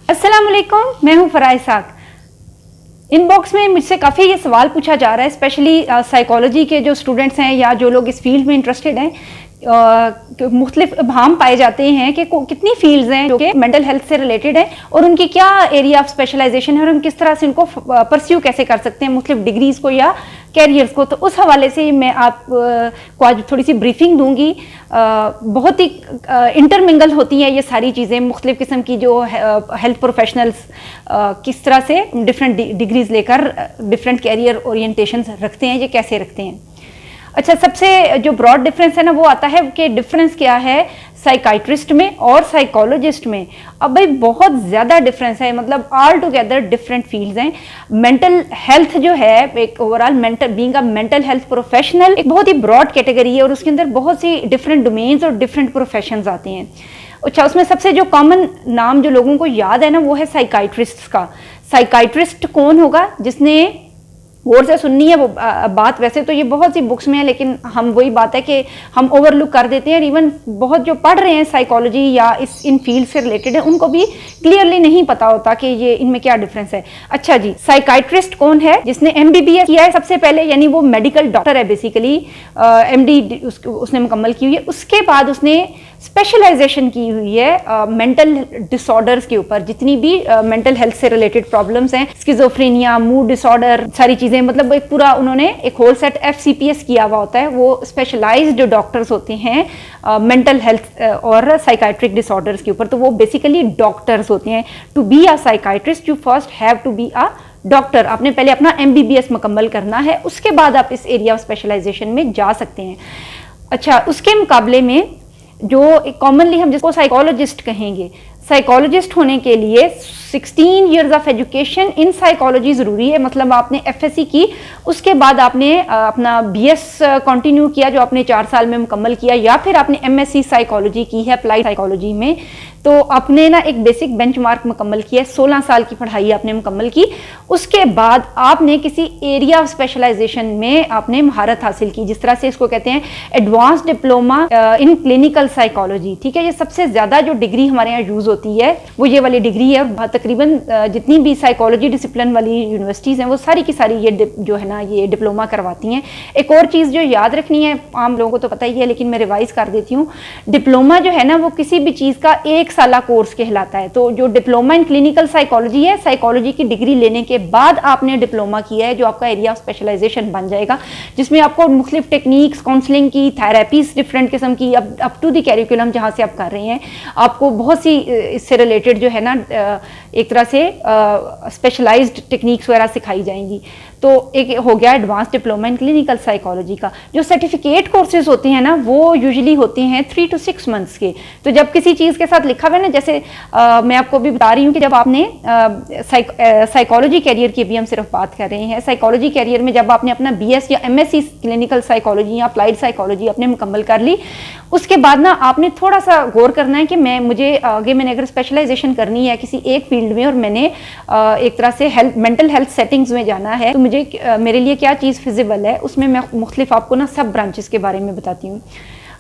अस्सलाम वालेकुम, मैं हूँ फराइज़ साक। इनबॉक्स में मुझसे काफ़ी ये सवाल पूछा जा रहा है, स्पेशली साइकोलॉजी के जो स्टूडेंट्स हैं या जो लोग इस फील्ड में इंटरेस्टेड हैं। मुख्तलिफ इब्हाम पाए जाते हैं कि कितनी फील्ड्स हैं जो कि मेंटल हेल्थ से रिलेटेड है और उनकी क्या एरिया ऑफ स्पेशलाइजेशन है और हम किस तरह से उनको परस्यू कैसे कर सकते हैं मुख्तलिफ डिग्रीज़ को या कैरियर्स को। तो उस हवाले से मैं आपको आज थोड़ी सी ब्रीफिंग दूंगी। बहुत ही इंटरमिंगल होती हैं ये सारी चीज़ें, मुख्तलिफ किस्म की जो हेल्थ प्रोफेशनल्स किस तरह से डिफरेंट डिग्रीज लेकर डिफरेंट कैरियर ओरिएंटेशन रखते हैं, ये कैसे रखते हैं। अच्छा, सबसे जो ब्रॉड डिफरेंस है ना वो आता है कि डिफरेंस क्या है साइकाइट्रिस्ट में और साइकोलॉजिस्ट में। अब भाई बहुत ज़्यादा डिफरेंस है, मतलब ऑल टुगेदर डिफरेंट फील्ड्स हैं। मेंटल हेल्थ जो है एक overall being a mental health professional एक बहुत ही ब्रॉड कैटेगरी है और उसके अंदर बहुत सी डिफरेंट डोमेन्स और डिफरेंट प्रोफेशंस आते हैं। अच्छा, उसमें सबसे जो कॉमन नाम जो लोगों को याद है ना वो है साइकाइट्रिस्ट का। साइकाइट्रिस्ट कौन होगा जिसने गौर से सुननी है वो बात। वैसे तो ये बहुत सी बुक्स में है लेकिन हम वही बात है कि हम ओवरलुक कर देते हैं। इवन बहुत जो पढ़ रहे हैं साइकोलॉजी या इन फील्ड से रिलेटेड है उनको भी क्लियरली नहीं पता होता कि ये इनमें क्या डिफरेंस है। अच्छा जी, साइकाइट्रिस्ट कौन है? जिसने MBBS किया है सबसे पहले, यानी वो मेडिकल डॉक्टर है बेसिकली। MD उसने मुकम्मल की हुई है। उसके बाद उसने स्पेशलाइजेशन की हुई है मेंटल डिसऑर्डर्स के ऊपर। जितनी भी मेंटल हेल्थ से रिलेटेड प्रॉब्लम्स हैं, स्किज़ोफ्रेनिया, मूड डिसऑर्डर, सारी चीज़ें, मतलब एक पूरा उन्होंने एक होल सेट FCPS किया हुआ होता है। वो स्पेशलाइज्ड डॉक्टर्स होते हैं मेंटल हेल्थ और साइकाइट्रिक डिसऑर्डर्स के ऊपर। तो वो बेसिकली डॉक्टर्स होते हैं। To be a psychiatrist you first have to be a doctor. आपने पहले अपना MBBS मुकम्मल करना है, उसके बाद आप इस एरिया ऑफ स्पेशलाइजेशन में जा सकते हैं। अच्छा, उसके मुकाबले में जो कॉमनली हम जिसको साइकोलॉजिस्ट कहेंगे, साइकोलॉजिस्ट होने के लिए 16 years of education in psychology ज़रूरी है। मतलब आपने FSC की, उसके बाद आपने अपना BS कंटिन्यू किया जो आपने 4 साल में मुकम्मल किया, या फिर आपने MSc साइकोलॉजी की है अप्लाइड साइकोलॉजी में, तो आपने ना एक बेसिक बेंचमार्क मुकम्मल किया है। 16 साल की पढ़ाई आपने मुकम्मल की। उसके बाद आपने किसी एरिया ऑफ स्पेशलाइजेशन में आपने महारत हासिल की, जिस तरह से इसको कहते हैं advance diploma in clinical psychology. ठीक है, ये सबसे ज़्यादा जो डिग्री हमारे यहाँ यूज़ होती है वो ये वाली डिग्री है। और तकरीबन जितनी भी साइकोलॉजी डिसिप्लिन वाली यूनिवर्सिटीज़ हैं वो सारी की सारी ये जो है ना ये डिप्लोमा करवाती हैं। एक और चीज़ जो याद रखनी है, आम लोगों को तो पता ही है लेकिन मैं रिवाइज़ कर देती हूँ, डिप्लोमा जो है ना वो किसी भी चीज़ का 1 साला कोर्स कहलाता है। तो जो डिप्लोमा इन क्लिनिकल साइकोलॉजी है, साइकोलॉजी की डिग्री लेने के बाद आपने डिप्लोमा किया है, जो आपका एरिया ऑफ स्पेशलाइजेशन बन जाएगा, जिसमें आपको मुख्तलिफ टेक्निक्स, काउंसलिंग की, थेरेपीज डिफरेंट किस्म की, अप टू द कैरिकुलम जहाँ से आप कर रहे हैं, आपको बहुत सी इससे रिलेटेड जो है ना एक तरह से स्पेशलाइज्ड टेक्निक्स वगैरह सिखाई जाएंगी। तो एक हो गया advance diploma in clinical psychology का। जो सर्टिफिकेट कोर्सेज होते हैं ना वो यूजुअली होते हैं 3 to 6 मंथ्स के। तो जब किसी चीज़ के साथ लिखा हुआ है ना, जैसे मैं आपको भी बता रही हूँ कि जब आपने साइकोलॉजी कैरियर की भी हम सिर्फ बात कर रहे हैं, साइकोलॉजी कैरियर में जब आपने अपना BS या MSc क्लिनिकल साइकोलॉजी या अप्लाइड साइकोलॉजी आपने मुकम्मल कर ली, उसके बाद ना आपने थोड़ा सा गौर करना है कि मैंने अगर स्पेशलाइजेशन करनी है किसी एक फील्ड में और मैंने एक तरह से मेंटल हेल्थ सेटिंग्स में जाना है, तो मेरे लिए क्या चीज़ फिजिबल है। उसमें मैं मुख्तलिफ आपको ना सब ब्रांचेस के बारे में बताती हूँ।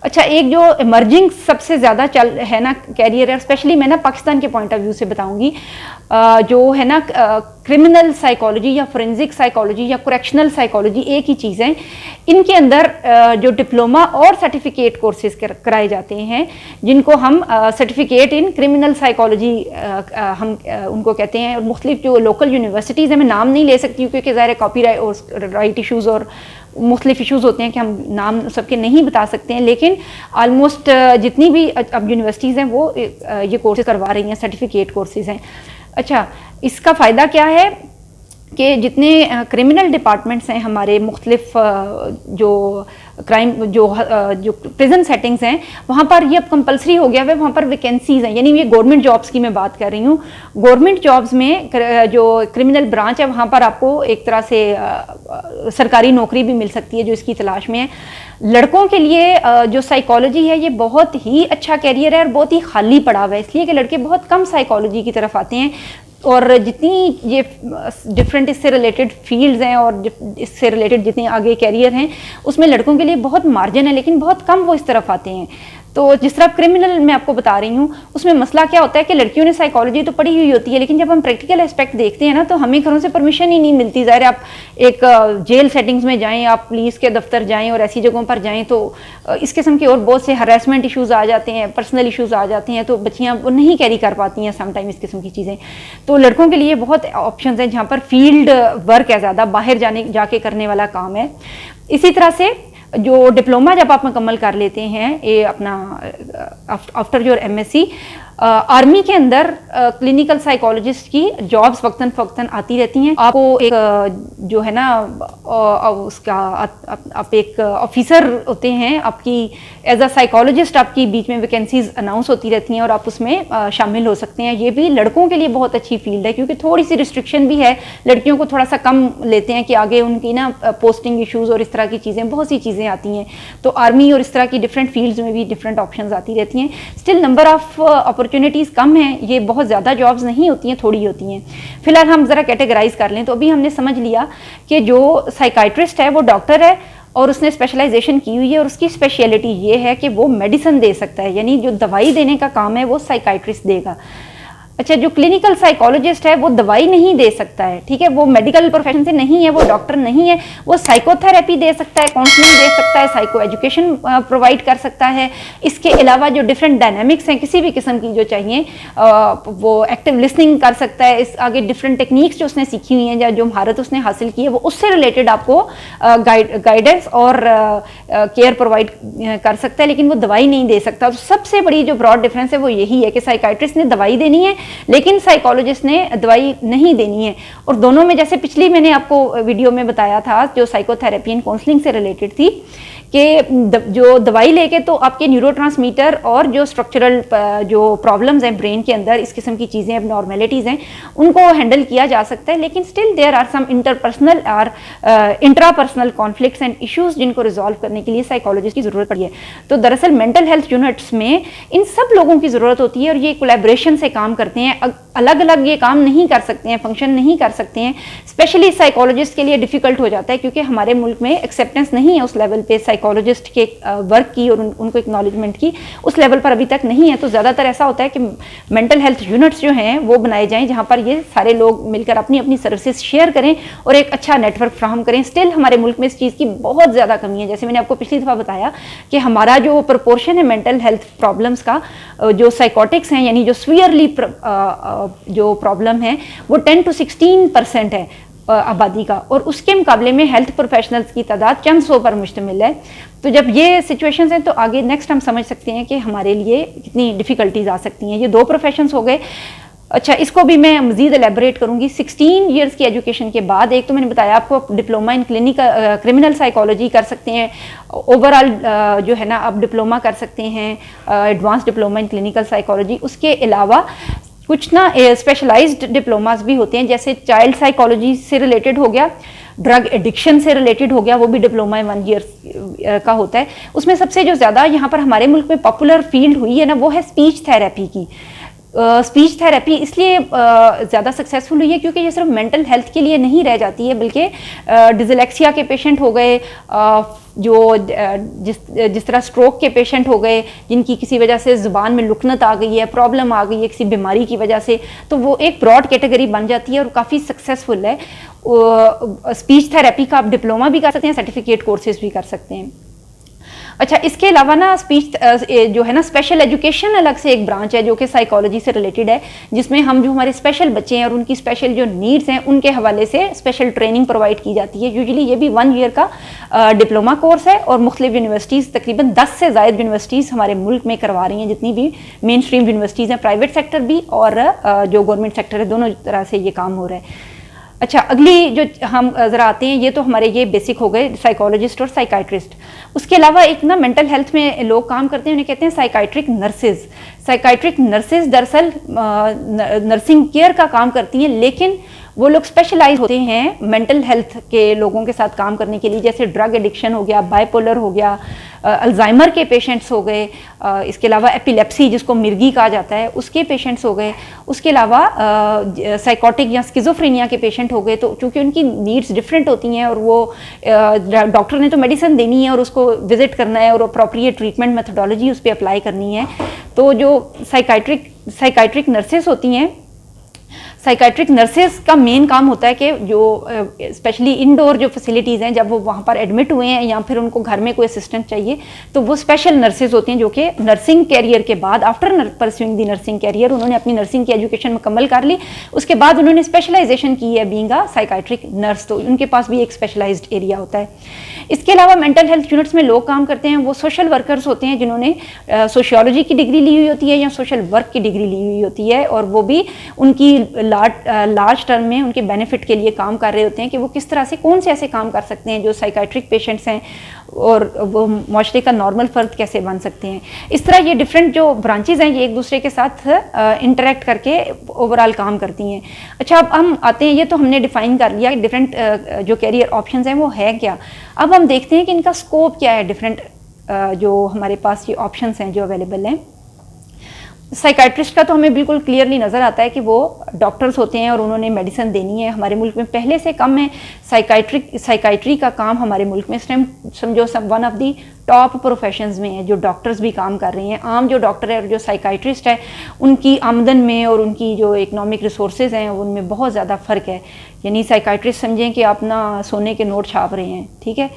अच्छा, एक जो इमर्जिंग सबसे ज़्यादा चल है ना कैरियर है, स्पेशली मैं ना पाकिस्तान के पॉइंट ऑफ व्यू से बताऊंगी, जो है ना क्रिमिनल साइकोलॉजी या फोरेंसिक साइकोलॉजी या करेक्शनल साइकोलॉजी एक ही चीज़ है। इनके अंदर जो डिप्लोमा और सर्टिफिकेट कोर्सेज कराए जाते हैं, जिनको हम सर्टिफिकेट इन क्रिमिनल साइकोलॉजी हम उनको कहते हैं। मुख्तलिफ जो लोकल यूनिवर्सिटीज़ हैं, मैं नाम नहीं ले सकती हूँ क्योंकि ज़ाहिर है कॉपीराइट और राइट इशूज़ और मुख्तलिफ इशूज़ होते हैं कि हम नाम सबके नहीं बता सकते हैं, लेकिन आलमोस्ट जितनी भी अब यूनिवर्सिटीज़ हैं वो ये कोर्सेज करवा रही हैं, सर्टिफिकेट कोर्सेज हैं। अच्छा, इसका फ़ायदा क्या है कि जितने क्रिमिनल डिपार्टमेंट्स हैं हमारे, मुख्तलिफ जो क्राइम जो प्रिजन सेटिंग्स हैं, वहाँ पर ये अब कंपलसरी हो गया है, वहाँ पर वैकेंसीज़ हैं। यानी ये गवर्नमेंट जॉब्स की मैं बात कर रही हूँ। गवर्नमेंट जॉब्स में जो क्रिमिनल ब्रांच है वहाँ पर आपको एक तरह से सरकारी नौकरी भी मिल सकती है जो इसकी तलाश में है। लड़कों के लिए जो साइकोलॉजी है ये बहुत ही अच्छा कैरियर है और बहुत ही खाली पड़ा हुआ है, इसलिए कि लड़के बहुत कम साइकोलॉजी की तरफ आते हैं। और जितनी ये डिफरेंट इससे रिलेटेड फील्ड्स हैं और इससे रिलेटेड जितने आगे कैरियर हैं उसमें लड़कों के लिए बहुत मार्जिन है, लेकिन बहुत कम वो इस तरफ आते हैं। तो जिस तरह क्रिमिनल मैं आपको बता रही हूँ, उसमें मसला क्या होता है कि लड़कियों ने साइकोलॉजी तो पढ़ी हुई होती है, लेकिन जब हम प्रैक्टिकल एस्पेक्ट देखते हैं ना, तो हमें घरों से परमिशन ही नहीं मिलती। ज़ाहिर आप एक जेल सेटिंग्स में जाएं, आप पुलिस के दफ्तर जाएं और ऐसी जगहों पर जाएं, तो इस किस्म के और बहुत से हरासमेंट इशूज़ आ जाते हैं, पर्सनल इशूज़ आ जाते हैं, तो बच्चियाँ वो नहीं कैरी कर पाती हैं समटाइम इस किस्म की चीज़ें। तो लड़कों के लिए बहुत ऑप्शन हैं जहाँ पर फील्ड वर्क है, ज़्यादा बाहर जाके करने वाला काम है। इसी तरह से जो डिप्लोमा जब आप मुकम्मल कर लेते हैं, ये अपना आफ्टर योर एमएससी, आर्मी के अंदर क्लिनिकल साइकोलॉजिस्ट की जॉब्स वक्तन फ़वक्तन आती रहती हैं। आपको एक जो है ना उसका आप एक ऑफिसर होते हैं, आपकी एज अ साइकोलॉजिस्ट आपकी बीच में वैकेंसीज अनाउंस होती रहती हैं और आप उसमें शामिल हो सकते हैं। ये भी लड़कों के लिए बहुत अच्छी फील्ड है, क्योंकि थोड़ी सी रिस्ट्रिक्शन भी है, लड़कियों को थोड़ा सा कम लेते हैं कि आगे उनकी ना पोस्टिंग इशूज़ और इस तरह की चीज़ें, बहुत सी चीज़ें आती हैं। तो आर्मी और इस तरह की डिफरेंट फील्ड्स में भी डिफरेंट ऑप्शंस आती रहती हैं। स्टिल नंबर ऑफ अपॉर्चुनिटीज़ कम हैं, ये बहुत ज़्यादा जॉब्स नहीं होती हैं, थोड़ी होती हैं। फिलहाल हम ज़रा कैटेगराइज कर लें, तो अभी हमने समझ लिया कि जो साइकाइट्रिस्ट है वो डॉक्टर है और उसने स्पेशलाइजेशन की हुई है, और उसकी स्पेशलिटी ये है कि वो मेडिसिन दे सकता है, यानी जो दवाई देने का काम है वो साइकाइट्रिस्ट देगा। अच्छा, जो क्लिनिकल साइकोलॉजिस्ट है वो दवाई नहीं दे सकता है, ठीक है, वो मेडिकल प्रोफेशन से नहीं है, वो डॉक्टर नहीं है, वो साइकोथेरेपी दे सकता है, काउंसलिंग दे सकता है, साइको एजुकेशन प्रोवाइड कर सकता है। इसके अलावा जो डिफरेंट डायनामिक्स हैं किसी भी किस्म की जो चाहिए, वो एक्टिव लिसनिंग कर सकता है। इस आगे डिफरेंट टेक्निक्स जो उसने सीखी हुई हैं या जो महारत उसने हासिल की है, वो उससे रिलेटेड आपको गाइडेंस और केयर प्रोवाइड कर सकता है, लेकिन वो दवाई नहीं दे सकता। तो सबसे बड़ी जो ब्रॉड डिफरेंस है वो यही है कि साइकाइट्रिस्ट ने दवाई देनी है, लेकिन साइकोलॉजिस्ट ने दवाई नहीं देनी है। और दोनों में, जैसे पिछली मैंने आपको वीडियो में बताया था जो साइकोथेरेपी एंड काउंसलिंग से रिलेटेड थी, कि जो दवाई लेके तो आपके न्यूरोट्रांसमीटर और जो स्ट्रक्चरल जो प्रॉब्लम्स हैं ब्रेन के अंदर, इस किस्म की चीज़ें, एबनॉर्मेलिटीज़ हैं, उनको हैंडल किया जा सकता है, लेकिन still there are some interpersonal और इंट्रापर्सनल कॉन्फ्लिक्ट्स एंड इश्यूज जिनको रिजॉल्व करने के लिए साइकोलॉजिस्ट की ज़रूरत पड़ी है। तो दरअसल मेंटल हेल्थ यूनिट्स में इन सब लोगों की ज़रूरत होती है और ये कोलैबोरेशन से काम करते हैं। अलग अलग ये काम नहीं कर सकते हैं, फंक्शन नहीं कर सकते हैं। स्पेशली साइकोलॉजिस्ट के लिए डिफ़िकल्ट हो जाता है, क्योंकि हमारे मुल्क में एक्सेप्टेंस नहीं है उस लेवल पे साइकोलॉजिस्ट के वर्क की और उनको एक्नॉलेजमेंट की, उस लेवल पर अभी तक नहीं है। तो ज़्यादातर ऐसा होता है कि मेंटल हेल्थ यूनिट्स जो हैं वो बनाए जाएं, जहाँ पर ये सारे लोग मिलकर अपनी अपनी सर्विसेज शेयर करें और एक अच्छा नेटवर्क फ्राहम करें। स्टिल हमारे मुल्क में इस चीज़ की बहुत ज़्यादा कमी है। जैसे मैंने आपको पिछली दफ़ा बताया कि हमारा जो प्रोपोर्शन है मेंटल हेल्थ प्रॉब्लम्स का, जो साइकोटिक्स हैं, यानी जो सीवियरली जो प्रॉब्लम है, वो 10 to 16% है आबादी का, और उसके मुकाबले में हेल्थ प्रोफेशनल्स की तादाद चंद सौ पर मुश्तमिल है। तो जब ये सिचुएशंस हैं, तो आगे नेक्स्ट हम समझ सकते हैं कि हमारे लिए कितनी डिफ़िकल्टीज आ सकती हैं। ये दो प्रोफेशंस हो गए। अच्छा, इसको भी मैं मज़ीद एलेबरेट करूँगी। 16 ईयर्स की एजुकेशन के बाद, एक तो मैंने बताया आपको, आप डिप्लोमा इन क्रिमिनल साइकोलॉजी कर सकते हैं, ओवरऑल जो है ना आप डिप्लोमा कर सकते हैं, advance diploma in clinical psychology. उसके अलावा कुछ ना स्पेशलाइज्ड डिप्लोमास भी होते हैं, जैसे चाइल्ड साइकोलॉजी से रिलेटेड हो गया, ड्रग एडिक्शन से रिलेटेड हो गया, वो भी डिप्लोमा 1 ईयर का होता है। उसमें सबसे जो ज़्यादा यहाँ पर हमारे मुल्क में पॉपुलर फील्ड हुई है ना, वो है स्पीच थेरेपी की। स्पीच थेरेपी इसलिए ज़्यादा सक्सेसफुल हुई है क्योंकि ये सिर्फ मेंटल हेल्थ के लिए नहीं रह जाती है, बल्कि डिसलेक्सिया के पेशेंट हो गए, जो जिस तरह स्ट्रोक के पेशेंट हो गए, जिनकी किसी वजह से ज़ुबान में लुकनत आ गई है, प्रॉब्लम आ गई है किसी बीमारी की वजह से, तो वो एक ब्रॉड कैटेगरी बन जाती है और काफ़ी सक्सेसफुल है। स्पीच थेरेपी का आप डिप्लोमा भी कर सकते हैं, सर्टिफिकेट कोर्सेज भी कर सकते हैं। अच्छा, इसके अलावा ना स्पीच जो है ना, स्पेशल एजुकेशन अलग से एक ब्रांच है जो कि साइकोलॉजी से रिलेटेड है, जिसमें हम जो हमारे स्पेशल बच्चे हैं और उनकी स्पेशल जो नीड्स हैं, उनके हवाले से स्पेशल ट्रेनिंग प्रोवाइड की जाती है। यूजुअली ये भी 1 ईयर का डिप्लोमा कोर्स है और मुख्तलिफ यूनिवर्सिटीज़, तकरीबन 10 से ज़ायद यूनिवर्सिटीज़ हमारे मुल्क में करवा रही हैं, जितनी भी मेन स्ट्रीम यूनिवर्सिटीज़ हैं, प्राइवेट सेक्टर भी और जो गवर्नमेंट सेक्टर है, दोनों तरह से ये काम हो रहा है। अच्छा, अगली जो हम ज़रा आते हैं, ये तो हमारे ये बेसिक हो गए साइकोलॉजिस्ट और साइकाइट्रिस्ट। उसके अलावा एक ना मेंटल हेल्थ में लोग काम करते हैं, उन्हें कहते हैं साइकाइट्रिक नर्सेज। साइकाइट्रिक नर्सेज दरअसल नर्सिंग केयर का काम करती हैं, लेकिन वो लोग स्पेशलाइज होते हैं मेंटल हेल्थ के लोगों के साथ काम करने के लिए, जैसे ड्रग एडिक्शन हो गया, बाइपोलर हो गया, अल्जाइमर के पेशेंट्स हो गए, इसके अलावा एपिलेप्सी जिसको मिर्गी कहा जाता है उसके पेशेंट्स हो गए, उसके अलावा साइकोटिक या स्किज़ोफ्रेनिया के पेशेंट हो गए। तो चूँकि उनकी नीड्स डिफरेंट होती हैं और वो डॉक्टर ने तो मेडिसिन देनी है और उसको विजिट करना है और अप्रोप्रिएट ट्रीटमेंट मेथोडोलॉजी उस पर अप्लाई करनी है। तो जो साइकाइट्रिक नर्सेस होती हैं, साइकाइट्रिक नर्सेस का मेन काम होता है कि जो स्पेशली इंडोर जो फैसिलिटीज़ हैं, जब वो वहाँ पर एडमिट हुए हैं या फिर उनको घर में कोई असिस्टेंट चाहिए, तो वो स्पेशल नर्सेज होती हैं जो कि नर्सिंग कैरियर के बाद, आफ्टर परस्यूइंग दी नर्सिंग कैरियर, उन्होंने अपनी नर्सिंग की एजुकेशन मुकम्मल कर ली, उसके बाद उन्होंने स्पेशलाइजेशन की है बीइंग अ साइकाइट्रिक नर्स, तो उनके पास भी एक स्पेशलाइज्ड एरिया होता है। इसके अलावा मेंटल हेल्थ यूनिट्स में लोग काम करते हैं वो सोशल वर्कर्स होते हैं जिन्होंने सोशियोलॉजी की डिग्री ली हुई होती है या सोशल वर्क की डिग्री ली हुई होती है, और वो भी उनकी लार्ज टर्म में उनके बेनिफिट के लिए काम कर रहे होते हैं कि वो किस तरह से कौन से ऐसे काम कर सकते हैं जो साइकाइट्रिक पेशेंट्स हैं और वो माशरे का नॉर्मल फ़र्द कैसे बन सकते हैं। इस तरह ये डिफरेंट जो ब्रांचेज़ हैं ये एक दूसरे के साथ इंटरेक्ट करके ओवरऑल काम करती हैं। अच्छा, अब हम आते हैं, ये तो हमने डिफ़ाइन कर लिया कि डिफरेंट जो कैरियर ऑप्शंस हैं वो है क्या। अब हम देखते हैं कि इनका स्कोप क्या है, डिफरेंट जो हमारे पास ये ऑप्शंस हैं जो अवेलेबल हैं। साइकाइट्रिस्ट का तो हमें बिल्कुल क्लियरली नज़र आता है कि वो डॉक्टर्स होते हैं और उन्होंने मेडिसिन देनी है। हमारे मुल्क में पहले से कम है साइकाइट्री का काम हमारे मुल्क में इस टाइम समझो सब one of the top professions में है, जो डॉक्टर्स भी काम कर रहे हैं। आम जो डॉक्टर है और जो साइकाइट्रिस्ट है उनकी आमदन में और उनकी जो इकनॉमिक रिसोर्सेज हैं उनमें बहुत ज़्यादा फ़र्क है। यानी साइकाइट्रिस्ट समझें कि आप ना सोने के नोट छाप रहे हैं, ठीक है।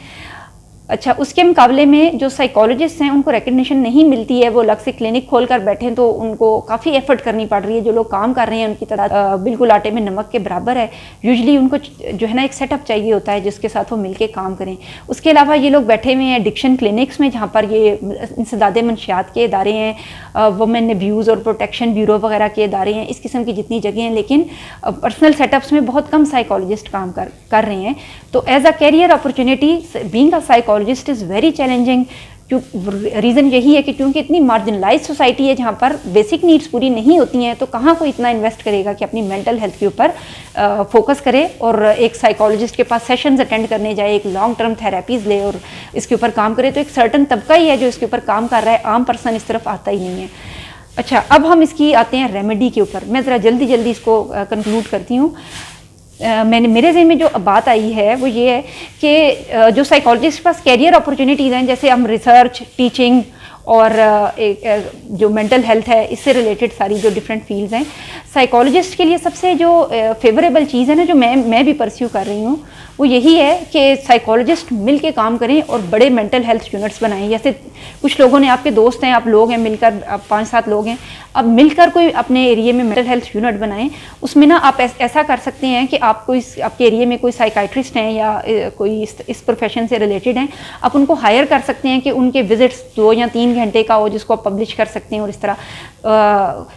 अच्छा, उसके मुकाबले में जो साइकोलॉजिस्ट हैं उनको रिकग्निशन नहीं मिलती है, वो अलग से क्लिनिक खोल कर बैठे तो उनको काफ़ी एफर्ट करनी पड़ रही है। जो लोग काम कर रहे हैं उनकी तरह बिल्कुल आटे में नमक के बराबर है। यूजुअली उनको जो है ना एक सेटअप चाहिए होता है जिसके साथ वो मिलके काम करें। उसके अलावा ये लोग बैठे हुए हैं एडिक्शन क्लिनिक्स में, जहाँ पर ये इंसदादे मंशियात के इदारे हैं, वुमेन अब्यूज़ और प्रोटेक्शन ब्यूरो वगैरह के इदारे हैं, इस किस्म की जितनी जगह हैं, लेकिन पर्सनल सेटअप्स में बहुत कम साइकोलॉजिस्ट काम कर रहे हैं। तो as a career opportunity being a psychologist is very challenging. Reason यही है कि क्योंकि इतनी मार्जिनलाइज सोसाइटी है जहाँ पर बेसिक नीड्स पूरी नहीं होती हैं, तो कहाँ कोई इतना इन्वेस्ट करेगा कि अपनी मेंटल हेल्थ के ऊपर फोकस करे और एक साइकोलॉजिस्ट के पास सेशंस अटेंड करने जाए, एक लॉन्ग टर्म थेरेपीज़ ले और इसके ऊपर काम करे। तो एक सर्टन तबका ही है जो इसके ऊपर काम कर रहा है, आम पर्सन इस तरफ आता ही नहीं है। अच्छा, अब हम इसकी आते हैं रेमेडी के ऊपर। मैं ज़रा जल्दी इसको कंक्लूड करती हूँ। मेरे ज़हन में जो बात आई है वो ये है कि जो साइकोलॉजिस्ट के पास कैरियर अपॉर्चुनिटीज़ हैं, जैसे हम रिसर्च, टीचिंग और जो मेंटल हेल्थ है इससे रिलेटेड सारी जो डिफरेंट फील्ड्स हैं, साइकोलॉजिस्ट के लिए सबसे जो फेवरेबल चीज़ है ना, जो मैं भी परस्यू कर रही हूँ, वो यही है कि साइकोलॉजिस्ट मिल के काम करें और बड़े मेंटल हेल्थ यूनिट्स बनाएं। जैसे कुछ लोगों ने, आपके दोस्त हैं, आप लोग हैं, मिलकर आप 5-7 लोग हैं, अब मिलकर कोई अपने एरिया में मेंटल हेल्थ यूनिट बनाएं। उसमें ना आप ऐसा कर सकते हैं कि आप कोई आपके एरिया में कोई साइकाइट्रिस्ट हैं या कोई इस प्रोफेशन से रिलेटेड हैं, आप उनको हायर कर सकते हैं कि उनके विजिट्स 2 या 3 घंटे का हो जिसको आप पब्लिश कर सकते हैं। और इस तरह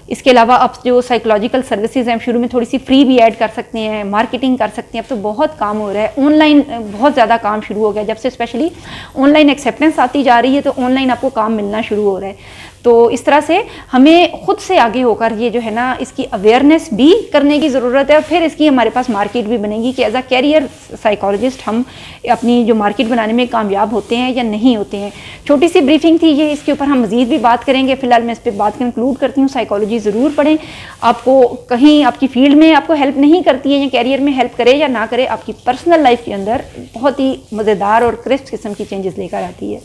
इसके अलावा आप जो साइकोलॉजिकल सर्विसेज हैं शुरू में थोड़ी सी फ्री भी ऐड कर सकते हैं, मार्केटिंग कर सकते हैं। अब तो बहुत काम हो रहा है, ऑनलाइन बहुत ज़्यादा काम शुरू हो गया, जब से स्पेशली ऑनलाइन एक्सेप्टेंस आती जा रही है तो ऑनलाइन आपको काम मिलना शुरू हो रहा है। तो इस तरह से हमें खुद से आगे होकर ये जो है ना इसकी अवेयरनेस भी करने की ज़रूरत है और फिर इसकी हमारे पास मार्केट भी बनेगी कि एज अ कैरियर साइकोलॉजिस्ट हम अपनी जो मार्केट बनाने में कामयाब होते हैं या नहीं होते हैं। छोटी सी ब्रीफिंग थी ये, इसके ऊपर हम मज़ीद भी बात करेंगे। फिलहाल मैं इस पर बात कंक्लूड करती हूँ। साइकोलॉजी ज़रूर पढ़ें, आपको कहीं आपकी फील्ड में आपको हेल्प नहीं करती है या कैरियर में हेल्प करे या ना करे, आपकी पर्सनल लाइफ के अंदर बहुत ही मज़ेदार और क्रिस्प किस्म की चेंजेस लेकर आती है।